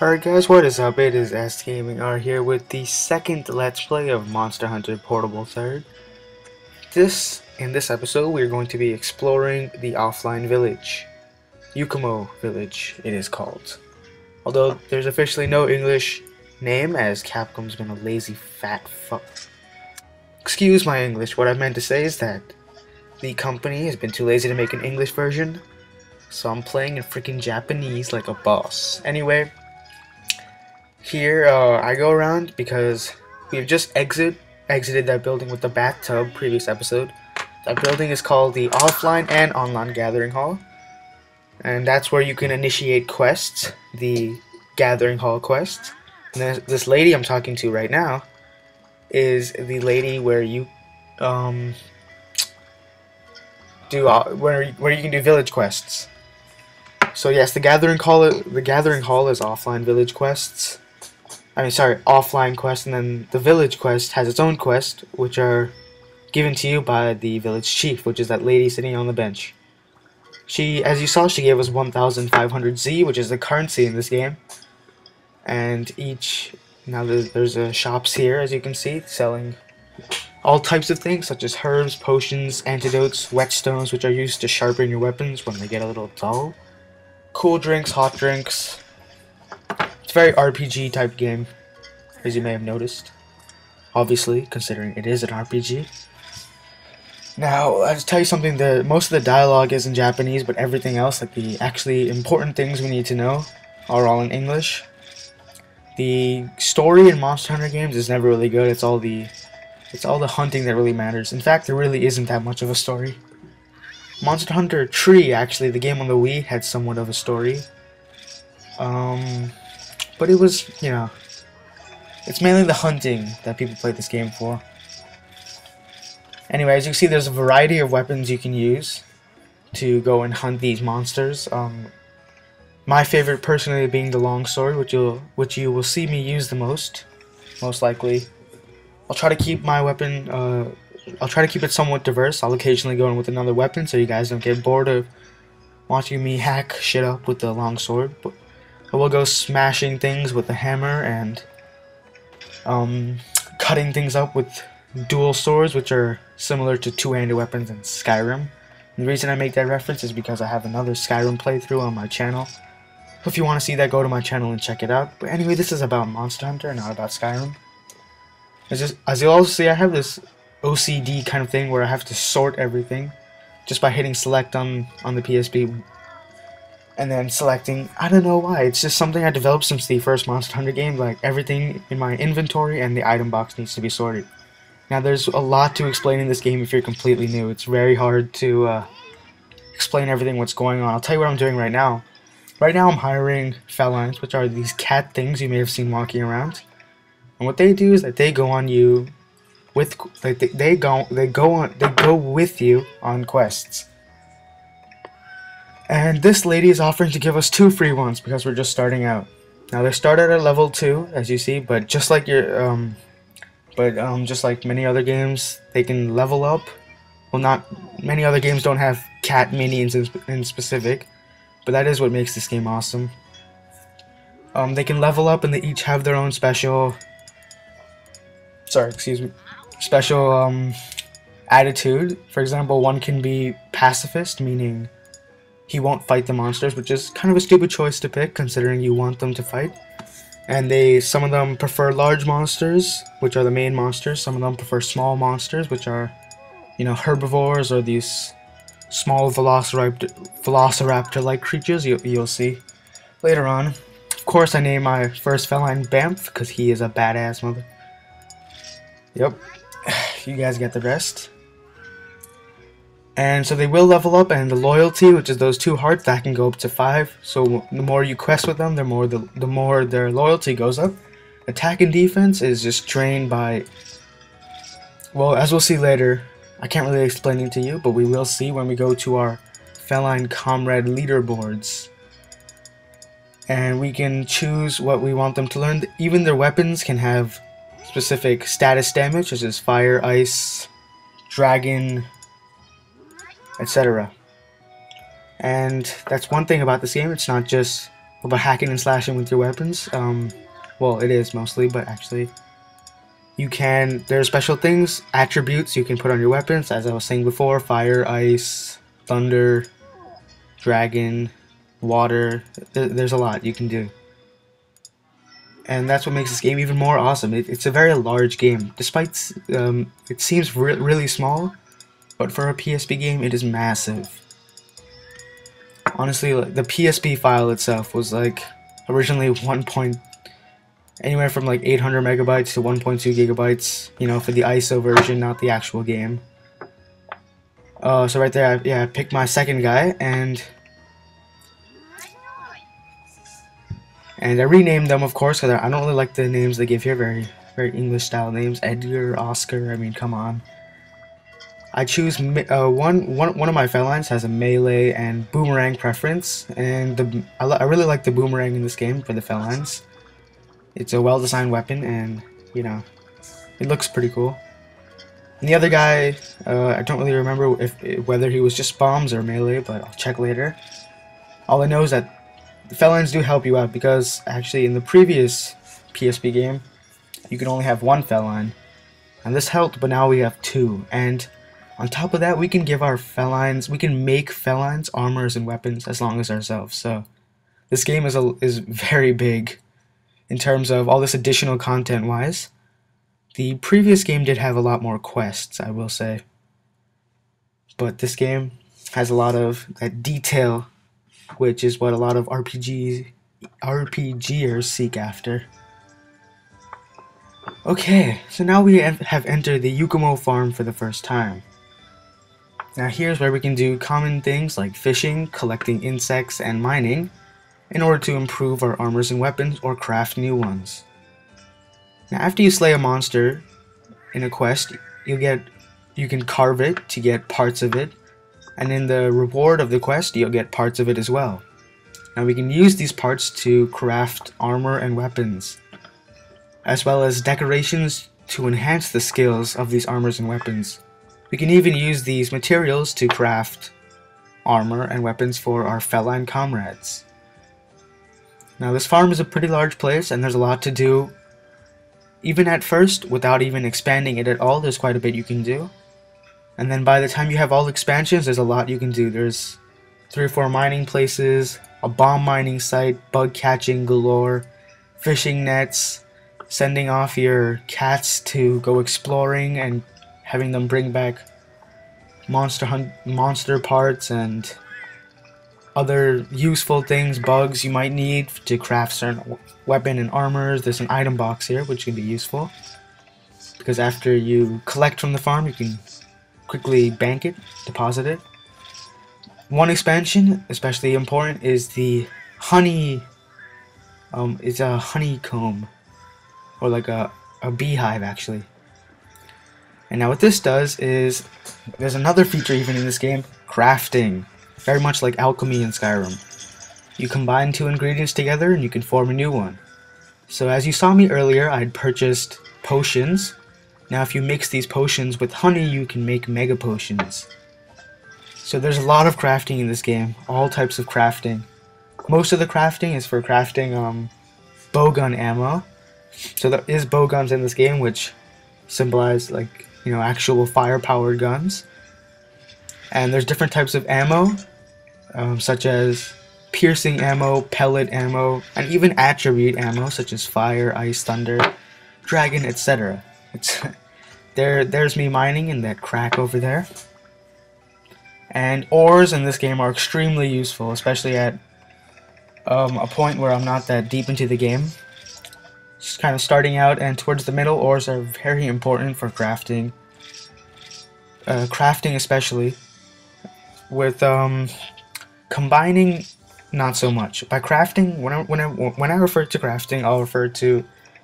Alright guys, what is up? It is SgamingR here with the second Let's Play of Monster Hunter Portable 3rd. In this episode, we are going to be exploring the offline village. Yukumo village, it is called. Although, there's officially no English name, as Capcom's been a lazy fat fuck. Excuse my English, what I meant to say is that the company has been too lazy to make an English version, so I'm playing in freaking Japanese like a boss. Anyway, here, I go around because we've just exited that building with the bathtub previous episode. That building is called the Offline and Online Gathering Hall. And that's where you can initiate quests, the Gathering Hall quests. And this lady I'm talking to right now is the lady where you where you can do village quests. So yes, the Gathering Hall is offline village quests. Offline quest, and then the village quest has its own quest, which are given to you by the village chief, which is that lady sitting on the bench. As you saw, she gave us 1,500 Z, which is the currency in this game. And now there's shops here, as you can see, selling all types of things, such as herbs, potions, antidotes, whetstones, which are used to sharpen your weapons when they get a little dull. Cool drinks, hot drinks. It's a very RPG type game, as you may have noticed. Obviously, considering it is an RPG. Now, I'll just tell you something, most of the dialogue is in Japanese, but everything else, like the actually important things we need to know, are all in English. The story in Monster Hunter games is never really good. It's all the hunting that really matters. In fact, there really isn't that much of a story. Monster Hunter 3, actually, the game on the Wii, had somewhat of a story. But it was, it's mainly the hunting that people play this game for. Anyway, as you can see, there's a variety of weapons you can use to go and hunt these monsters. My favorite, personally, being the longsword, which you will see me use the most likely. I'll try to keep my weapon. I'll try to keep it somewhat diverse. I'll occasionally go in with another weapon, so you guys don't get bored of watching me hack shit up with the longsword. But I will go smashing things with the hammer and cutting things up with dual swords, which are similar to two-handed weapons in Skyrim. And the reason I make that reference is because I have another Skyrim playthrough on my channel. So if you want to see that, go to my channel and check it out. But anyway, this is about Monster Hunter, not about Skyrim. As you'll also see, I have this OCD kind of thing where I have to sort everything just by hitting select on the PSP and then selecting. I don't know why, it's just something I developed since the first Monster Hunter game. Like, everything in my inventory and the item box needs to be sorted. Now, there's a lot to explain in this game if you're completely new. It's very hard to explain everything what's going on. I'll tell you what I'm doing right now. Right now I'm hiring felines, which are these cat things you may have seen walking around. And what they do is that they go on you with they go with you on quests. And this lady is offering to give us 2 free ones because we're just starting out. Now, they're started at level 2, as you see, but just like just like many other games, they can level up. Well, not many other games don't have cat minions in specific, but that is what makes this game awesome. They can level up, and they each have their own special attitude. For example, one can be pacifist, meaning he won't fight the monsters, which is kind of a stupid choice to pick considering you want them to fight. And some of them prefer large monsters, which are the main monsters. Some of them prefer small monsters, which are, herbivores, or these small velociraptor-like creatures you'll see later on. Of course, I named my first feline Bamf because he is a badass mother. Yep, you guys get the rest. And so they will level up, and the loyalty, which is those 2 hearts, that can go up to 5. So the more you quest with them, the more their loyalty goes up. Attack and defense is just trained by, well, as we'll see later. I can't really explain it to you, but we will see when we go to our feline comrade leaderboards. And we can choose what we want them to learn. Even their weapons can have specific status damage, such as fire, ice, dragon, etc. And that's one thing about this game. It's not just about hacking and slashing with your weapons. Well, it is mostly, but actually, there are special things, attributes you can put on your weapons, as I was saying before: fire, ice, thunder, dragon, water. There's a lot you can do. And that's what makes this game even more awesome. It's a very large game. Despite it seems really small, but for a PSP game, it is massive. Honestly, like, the PSP file itself was like originally anywhere from like 800 megabytes to 1.2 gigabytes. You know, for the ISO version, not the actual game. So right there, I picked my second guy, and I renamed them, of course, because I don't really like the names they give here. Very English style names. Edgar, Oscar. I mean, come on. I choose one of my felines has a melee and boomerang preference, and I really like the boomerang in this game for the felines. It's a well-designed weapon, and you know, it looks pretty cool. And the other guy, I don't really remember whether he was just bombs or melee, but I'll check later. All I know is that the felines do help you out, because actually in the previous PSP game, you could only have one feline, and this helped, but now we have two. And on top of that, we can make felines armors and weapons as long as ourselves. So this game is very big in terms of all this additional content wise. The previous game did have a lot more quests, I will say, but this game has a lot of that detail, which is what a lot of RPGers seek after. Okay, so now we have entered the Yukumo farm for the first time. Now here's where we can do common things like fishing, collecting insects, and mining in order to improve our armors and weapons or craft new ones. Now after you slay a monster in a quest, you can carve it to get parts of it, and in the reward of the quest you'll get parts of it as well. Now we can use these parts to craft armor and weapons, as well as decorations to enhance the skills of these armors and weapons. We can even use these materials to craft armor and weapons for our feline comrades. Now this farm is a pretty large place, and there's a lot to do. Even at first, without even expanding it at all, there's quite a bit you can do. And then by the time you have all expansions, there's a lot you can do. There's 3 or 4 mining places, a bomb mining site, bug catching galore, fishing nets, sending off your cats to go exploring and having them bring back monster parts and other useful things, bugs you might need to craft certain weapon and armors. There's an item box here which can be useful, because after you collect from the farm you can quickly bank it, deposit it. One expansion, especially important, is the honey. It's a honeycomb, or like a beehive actually. And now what this does is, there's another feature even in this game, crafting. Very much like alchemy in Skyrim. You combine 2 ingredients together and you can form a new one. So as you saw me earlier, I had purchased potions. Now if you mix these potions with honey, you can make mega potions. So there's a lot of crafting in this game, all types of crafting. Most of the crafting is for crafting bowgun ammo. So there is bowguns in this game, which symbolize, like, you know, actual fire-powered guns. And there's different types of ammo, such as piercing ammo, pellet ammo, and even attribute ammo, such as fire, ice, thunder, dragon, etc. There's me mining in that crack over there. And ores in this game are extremely useful, especially at a point where I'm not that deep into the game. Just kind of starting out and towards the middle, ores are very important for crafting. Crafting especially. With combining, not so much. By crafting, when I refer to crafting, I'll refer to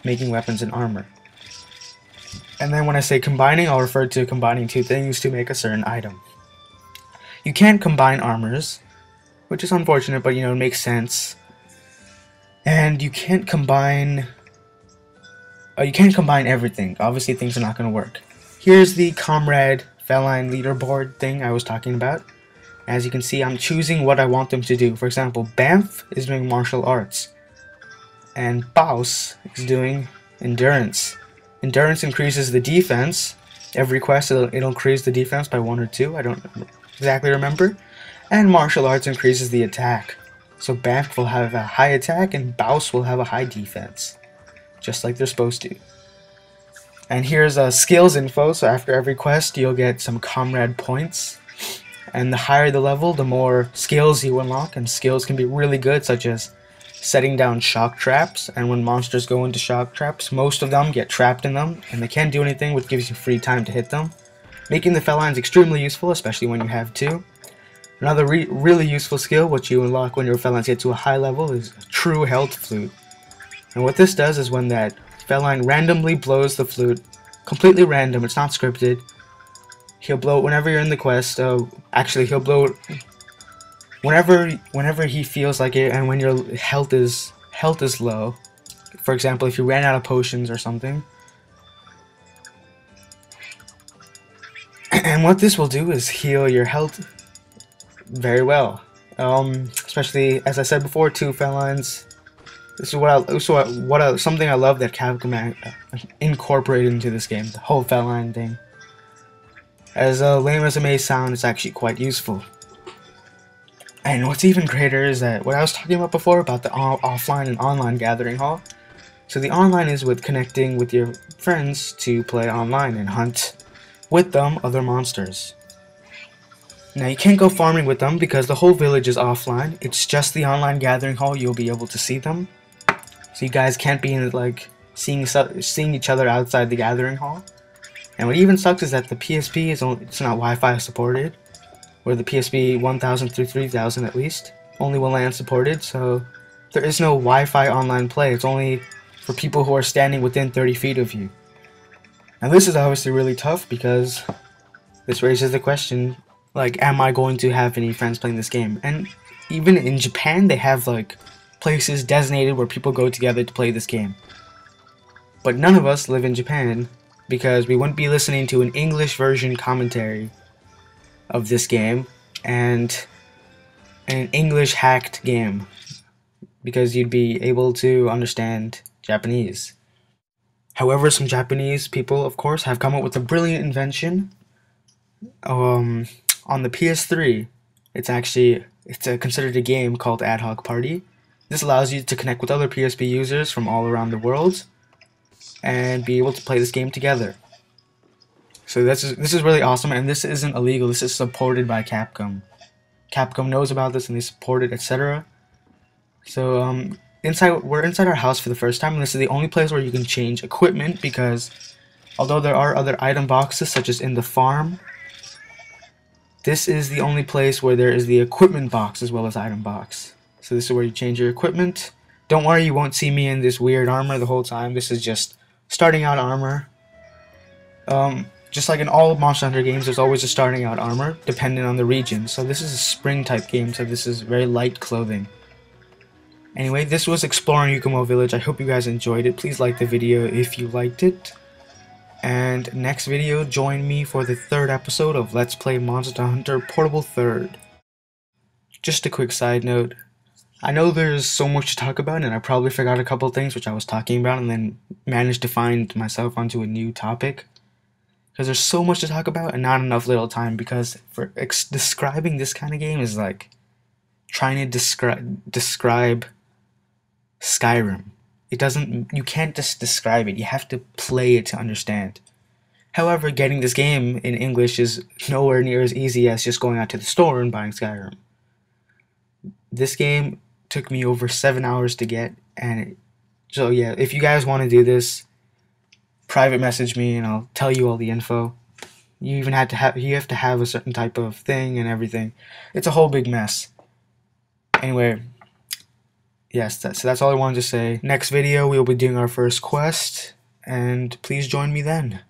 making weapons and armor. And then when I say combining, I'll refer to combining 2 things to make a certain item. You can't combine armors, which is unfortunate, but you know, it makes sense. And you can't combine everything. Obviously things are not going to work. Here's the comrade feline leaderboard thing I was talking about. As you can see, I'm choosing what I want them to do. For example, Bamf is doing martial arts, and Baus is doing endurance. Endurance increases the defense. Every quest it'll increase the defense by 1 or 2, I don't exactly remember. And martial arts increases the attack. So Bamf will have a high attack and Baus will have a high defense, just like they're supposed to. And here's a skills info, so after every quest you'll get some comrade points. And the higher the level, the more skills you unlock, and skills can be really good, such as setting down shock traps, and when monsters go into shock traps, most of them get trapped in them, and they can't do anything, which gives you free time to hit them, making the felines extremely useful, especially when you have 2. Another really useful skill, which you unlock when your felines get to a high level, is True Health Flute. And what this does is when that feline randomly blows the flute, completely random, it's not scripted, he'll blow it whenever you're in the quest. Actually, he'll blow it whenever he feels like it, and when your health is low. For example, if you ran out of potions or something. And what this will do is heal your health very well. Especially as I said before, 2 felines. This is something I love that Capcom incorporated into this game, the whole feline thing. As lame as it may sound, it's actually quite useful. And what's even greater is that what I was talking about before about the offline and online gathering hall. So the online is with connecting with your friends to play online and hunt with them other monsters. Now you can't go farming with them because the whole village is offline. It's just the online gathering hall you'll be able to see them. So you guys can't be in like seeing each other outside the gathering hall. And what even sucks is that the PSP it's not Wi-Fi supported, where the PSP 1000 through 3000 at least only will LAN supported. So there is no Wi-Fi online play. It's only for people who are standing within 30 feet of you. And this is obviously really tough because this raises the question, like, am I going to have any friends playing this game? And even in Japan, they have like places designated where people go together to play this game. But none of us live in Japan because we wouldn't be listening to an English version commentary of this game and an English hacked game because you'd be able to understand Japanese. However, some Japanese people, of course, have come up with a brilliant invention. On the PS3, it's considered a game called Ad Hoc Party. This allows you to connect with other PSP users from all around the world and be able to play this game together. So this is really awesome, and this isn't illegal. This is supported by Capcom. Capcom knows about this and they support it, etc. So we're inside our house for the first time, and this is the only place where you can change equipment because although there are other item boxes such as in the farm, this is the only place where there is the equipment box as well as item box. So this is where you change your equipment. Don't worry, you won't see me in this weird armor the whole time. This is just starting out armor. Just like in all Monster Hunter games, there's always a starting out armor, depending on the region. So this is a spring type game, so this is very light clothing. Anyway, this was Exploring Yukumo Village. I hope you guys enjoyed it. Please like the video if you liked it. And next video, join me for the 3rd episode of Let's Play Monster Hunter Portable 3rd. Just a quick side note. I know there's so much to talk about, and I probably forgot a couple things which I was talking about and then managed to find myself onto a new topic. Because there's so much to talk about and not enough little time, because for describing this kind of game is like trying to describe Skyrim. You can't just describe it, you have to play it to understand. However, getting this game in English is nowhere near as easy as just going out to the store and buying Skyrim. This game took me over 7 hours to get, and so yeah, if you guys want to do this, private message me and I'll tell you all the info. You have to have a certain type of thing and everything. It's a whole big mess. Anyway, yes, that's all I wanted to say. Next video we'll be doing our first quest, and please join me then.